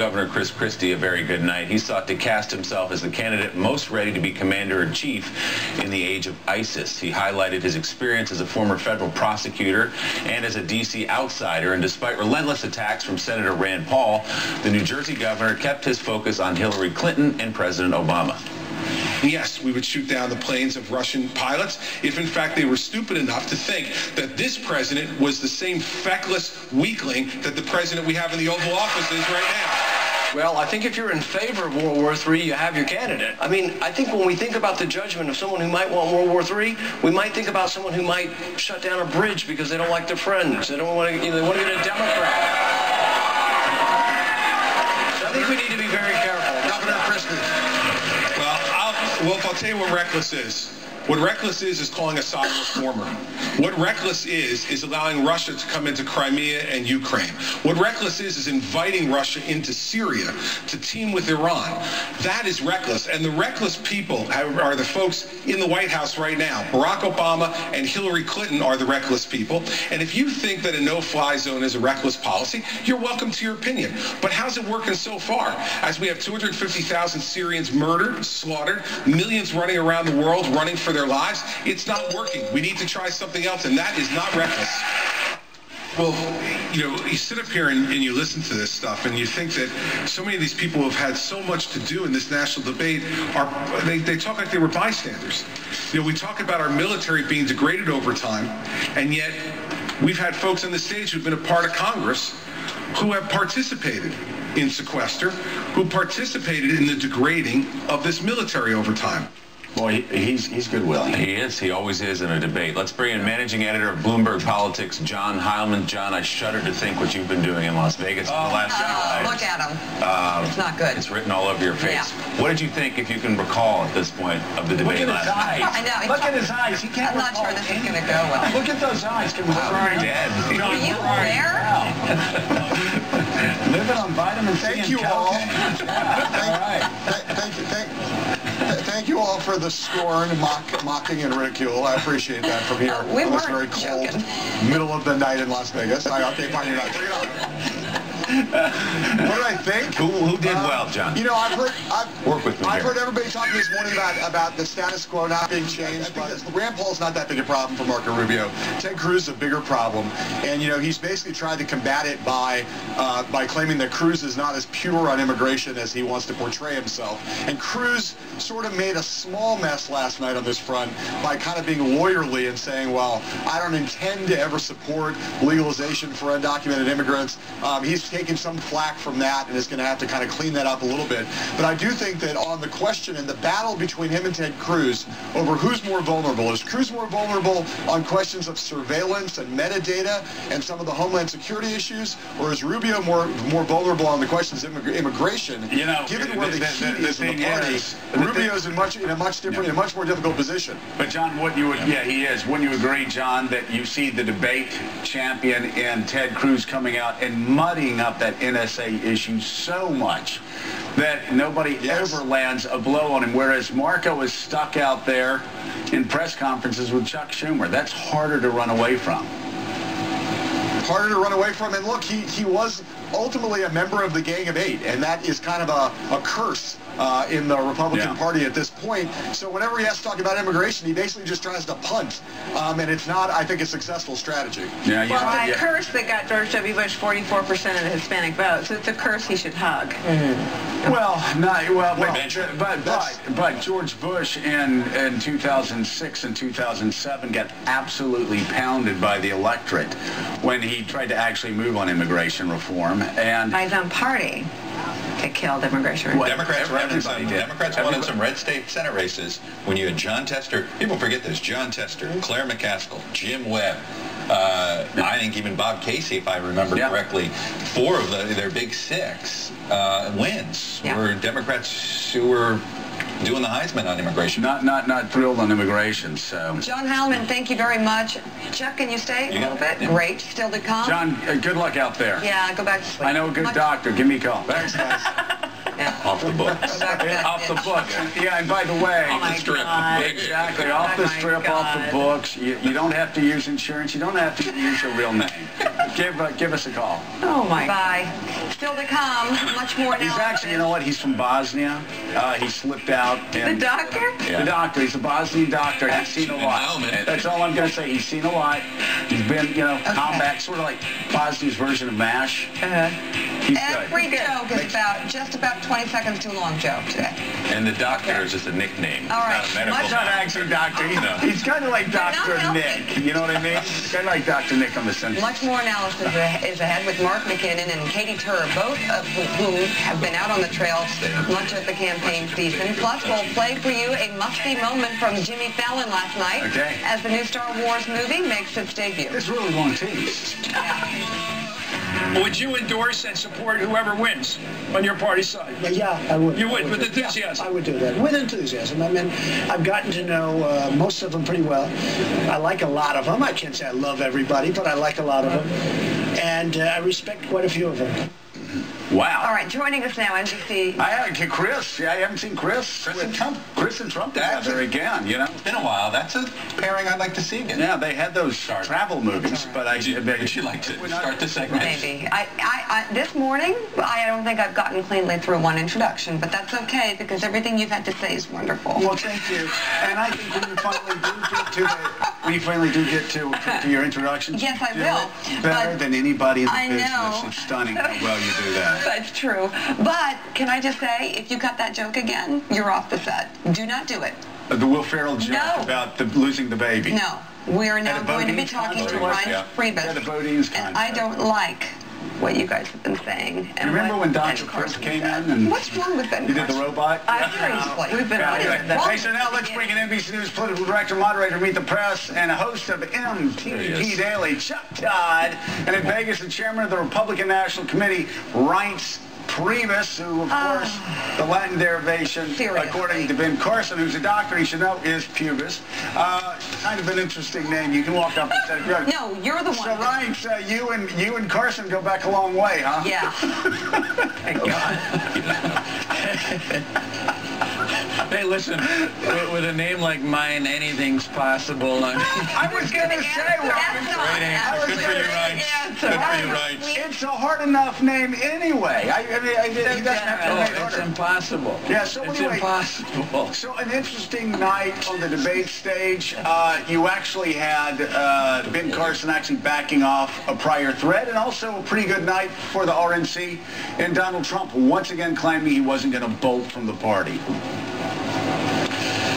Governor Chris Christie a very good night. He sought to cast himself as the candidate most ready to be commander-in-chief in the age of ISIS. He highlighted his experience as a former federal prosecutor and as a D.C. outsider, and despite relentless attacks from Senator Rand Paul, the New Jersey governor kept his focus on Hillary Clinton and President Obama. Yes, we would shoot down the planes of Russian pilots if, in fact, they were stupid enough to think that this president was the same feckless weakling that the president we have in the Oval Office is right now. Well, I think if you're in favor of World War III, you have your candidate. I mean, I think when we think about the judgment of someone who might want World War III, we might think about someone who might shut down a bridge because they don't like their friends. They don't want to, they want to get a Democrat. So I think we need to be very careful. Governor Christie. Well, I'll tell you what reckless is. What reckless is calling Assad a reformer. What reckless is allowing Russia to come into Crimea and Ukraine. What reckless is inviting Russia into Syria to team with Iran. That is reckless. And the reckless people are the folks in the White House right now. Barack Obama and Hillary Clinton are the reckless people. And if you think that a no-fly zone is a reckless policy, you're welcome to your opinion. But how's it working so far? As we have 250,000 Syrians murdered, slaughtered, millions running around the world, running for their lives, it's not working. We need to try something else, and that is not reckless. Well, you know, you sit up here and you listen to this stuff, and you think that so many of these people who have had so much to do in this national debate they talk like they were bystanders. You know, we talk about our military being degraded over time, and yet we've had folks on the stage who've been a part of Congress who have participated in sequester, who participated in the degrading of this military over time. Boy, he's good-willing. He is. He always is in a debate. Let's bring in managing editor of Bloomberg Politics, John Heilman. John, I shudder to think what you've been doing in Las Vegas for the last few nights. Look at him. It's not good. It's written all over your face. Yeah. What did you think, if you can recall at this point, of the debate last night? I know. Look at his eyes. He can't I'm not sure this is going to go well. Look at those eyes. We're already dead. Were you there? Living on vitamin C. Thank you all. Thank you all for the scorn, mocking, and ridicule. I appreciate that from here. We on this weren't very cold joking. middle of the night in Las Vegas. Okay, fine, you're not. What do I think? Who did well, John? You know, I've heard everybody talking this morning about the status quo not being changed. Because Rand Paul's not that big a problem for Marco Rubio. Ted Cruz is a bigger problem, and you know he's basically tried to combat it by claiming that Cruz is not as pure on immigration as he wants to portray himself. And Cruz sort of made a small mess last night on this front by kind of being lawyerly and saying, well, I don't intend to ever support legalization for undocumented immigrants. He's taking some flack from that and is going to have to kind of clean that up a little bit. But I do think that on the question and the battle between him and Ted Cruz over who's more vulnerable, is Cruz more vulnerable on questions of surveillance and metadata and some of the Homeland Security issues, or is Rubio more vulnerable on the questions of immigration? You know, given where the heat is in the party, Rubio's in a much more difficult position. But John, he is. Wouldn't you agree, John, that you see the debate champion in Ted Cruz coming out and muddying up that NSA issue so much that nobody ever lands a blow on him, whereas Marco is stuck out there in press conferences with Chuck Schumer. That's harder to run away from. Harder to run away from, and look, he was ultimately a member of the Gang of Eight, and that is kind of a curse in the Republican Party at this point. So whenever he has to talk about immigration, he basically just tries to punt, and it's not, I think, a successful strategy. Yeah, well, it's a curse that got George W. Bush 44% of the Hispanic vote, so it's a curse he should hug. Mm-hmm. But George Bush in 2006 and 2007 got absolutely pounded by the electorate when he tried to actually move on immigration reform. And by his own party. It killed immigration. Well, Democrats won in some red state Senate races when you had John Tester. People forget this. John Tester, Claire McCaskill, Jim Webb, I think even Bob Casey, if I remember correctly. 4 of their big 6 wins were Democrats who were doing the Heisman on immigration. Not thrilled on immigration, so. John Heilman, thank you very much. Chuck, can you stay a little bit? Yeah. Great. Still to come. John, good luck out there. Yeah, go back to sleep. I know a good doctor. Give me a call. Thanks, guys. Off the books. Off the books. Yeah, and by the way, off the strip. Exactly. Off the strip, off the books. You don't have to use insurance. You don't have to use your real name. give us a call. Oh, my. Bye. Still to come, much more analysis. He's actually, you know what, he's from Bosnia. He slipped out. The doctor? The doctor. He's a Bosnian doctor. He's seen a lot. That's all I'm going to say. He's seen a lot. He's been, combat, sort of like Bosnia's version of MASH. He's Every joke is just about 20 seconds too long joke today. And the doctor is just a nickname. All right. It's not a medical He's not actually Doctor. He's kind of like Dr. Nick. You know what I mean? He's kind of like Dr. Nick on the Simpsons. Much more analysis is ahead with Mark McKinnon and Katie Tur, both of whom have been out on the trail much of the campaign season. Plus, we'll play for you a must-see moment from Jimmy Fallon last night as the new Star Wars movie makes its debut. It's really long tease. Would you endorse and support whoever wins on your party side? Yeah, I would. You would, with enthusiasm? I would do that, with enthusiasm. I mean, I've gotten to know most of them pretty well. I like a lot of them. I can't say I love everybody, but I like a lot of them. And I respect quite a few of them. Wow. All right, joining us now, NBC. Chris. Yeah, I haven't seen Chris. Chris and Trump together again, It's been a while. That's a pairing I'd like to see again. Yeah, they had those travel movies, but would you like to start the segment? Maybe. This morning, I don't think I've gotten cleanly through one introduction, but that's okay because everything you've had to say is wonderful. Well, thank you. And I think when you finally do get to your introductions, yes, I will. Better than anybody in the business. Know. It's stunning how well you do that. That's true. But can I just say, if you cut that joke again, you're off the set. Do not do it. The Will Ferrell joke about losing the baby. No. We're now going to be talking to Ryan Priebus. And I don't like what you guys have been saying. And remember when Dr. Chris came in and what's wrong with Ben He did the robot? Seriously. We've been Hey, so now let's bring in NBC News political director, moderator, Meet the Press, and a host of MTG Daily, Chuck Todd, and in Vegas, the chairman of the Republican National Committee, Reince Priebus, who, of course, the Latin derivation, according to Ben Carson, who's a doctor, he should know, is pubis. Kind of an interesting name. You can walk up and say, no, you're the one. So, Reince, you and Carson go back a long way, huh? Yeah. Thank God. Hey, listen, with a name like mine, anything's possible. I was going to say, Reince. Good for you, Reince. Good for you, Reince. It's a hard enough name anyway. He doesn't have to make it harder. It's impossible. Yeah, so it's anyway, impossible. So an interesting night on the debate stage. You actually had Ben Carson actually backing off a prior threat, and also a pretty good night for the RNC, and Donald Trump once again claiming he wasn't going to bolt from the party.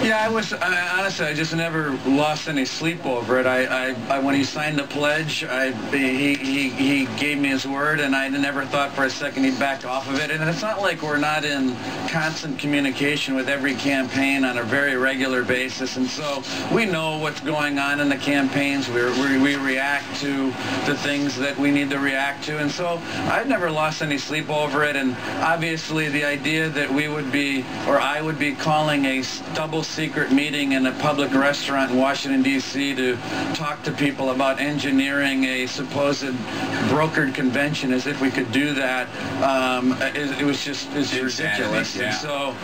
Yeah, honestly, I just never lost any sleep over it. When he signed the pledge, he gave me his word, and I never thought for a second he'd back off of it. And it's not like we're not in constant communication with every campaign on a very regular basis, and so we know what's going on in the campaigns. We react to the things that we need to react to, and so I've never lost any sleep over it. And obviously, the idea that we would be, or I would be calling a double secret meeting in a public restaurant in Washington, D.C. to talk to people about engineering a supposed brokered convention as if we could do that. It's ridiculous. Yeah. And so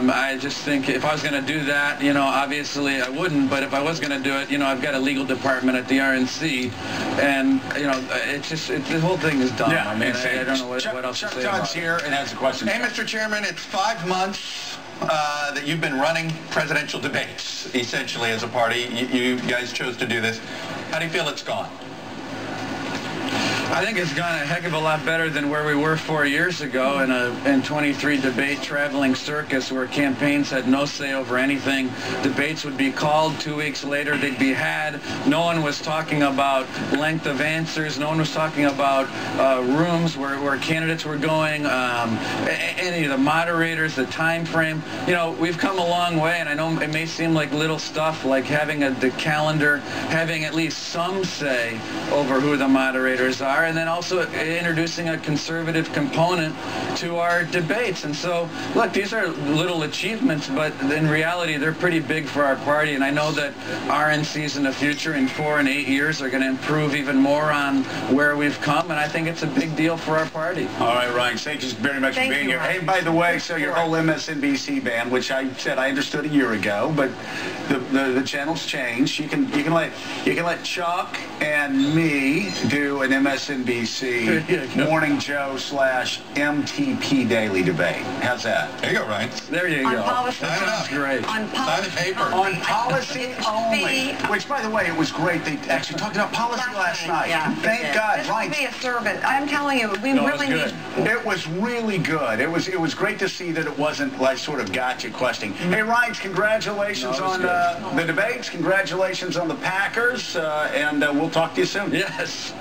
I just think if I was going to do that, obviously I wouldn't, but if I was going to do it, I've got a legal department at the RNC, and, the whole thing is dumb. Yeah, I mean, I don't know what else to say about it. Chuck's here and has a question. Hey, Mr. Chairman, it's 5 months that you've been running presidential debates, essentially, as a party. You guys chose to do this. How do you feel it's gone? I think it's gone a heck of a lot better than where we were 4 years ago in 23 debate traveling circus where campaigns had no say over anything. Debates would be called 2 weeks later, they'd be had. No one was talking about length of answers. No one was talking about rooms where candidates were going, any of the moderators, the time frame. We've come a long way, and I know it may seem like little stuff, like having the calendar, having at least some say over who the moderators are. are, and then also introducing a conservative component to our debates. And so, look, these are little achievements, but in reality, they're pretty big for our party. And I know that RNCs in the future, in 4 and 8 years, are going to improve even more on where we've come, and I think it's a big deal for our party. All right, Ryan, thank you very much for being here. Hey, by the way, so your whole MSNBC ban, which I said I understood a year ago, but the channel's changed. You can let Chuck and me do an MSNBC Morning Joe / MTP Daily debate. How's that? There you go, Ryan. There you go. Policy. That's great. On paper. On policy only. Which, by the way, it was great. They actually talked about policy last night. Yeah. Thank God. This Right. would be a servant. I'm telling you, we really need. It was really good. It was great to see that it wasn't like sort of gotcha questioning. Hey, Ryan, congratulations on the debates. Congratulations on the Packers, and we'll talk to you soon. Yes.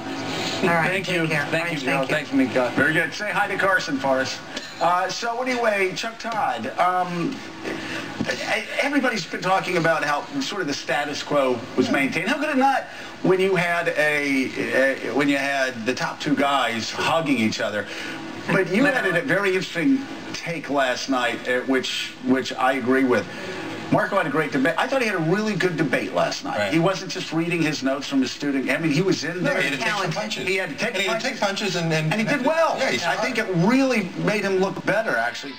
All right. Thank you. Thank you, Joe. Thank Thanks, Mika. Very good. Say hi to Carson for us. So anyway, Chuck Todd, everybody's been talking about how sort of the status quo was maintained. How could it not when you had when you had the top two guys hugging each other? But you had a very interesting take last night, which I agree with. Marco had a great debate. I thought he had a really good debate last night. Right. He wasn't just reading his notes from his student. I mean, he was in there. No, he had to take some punches. He had to take punches. And he did well. Yeah, I think it really made him look better, actually.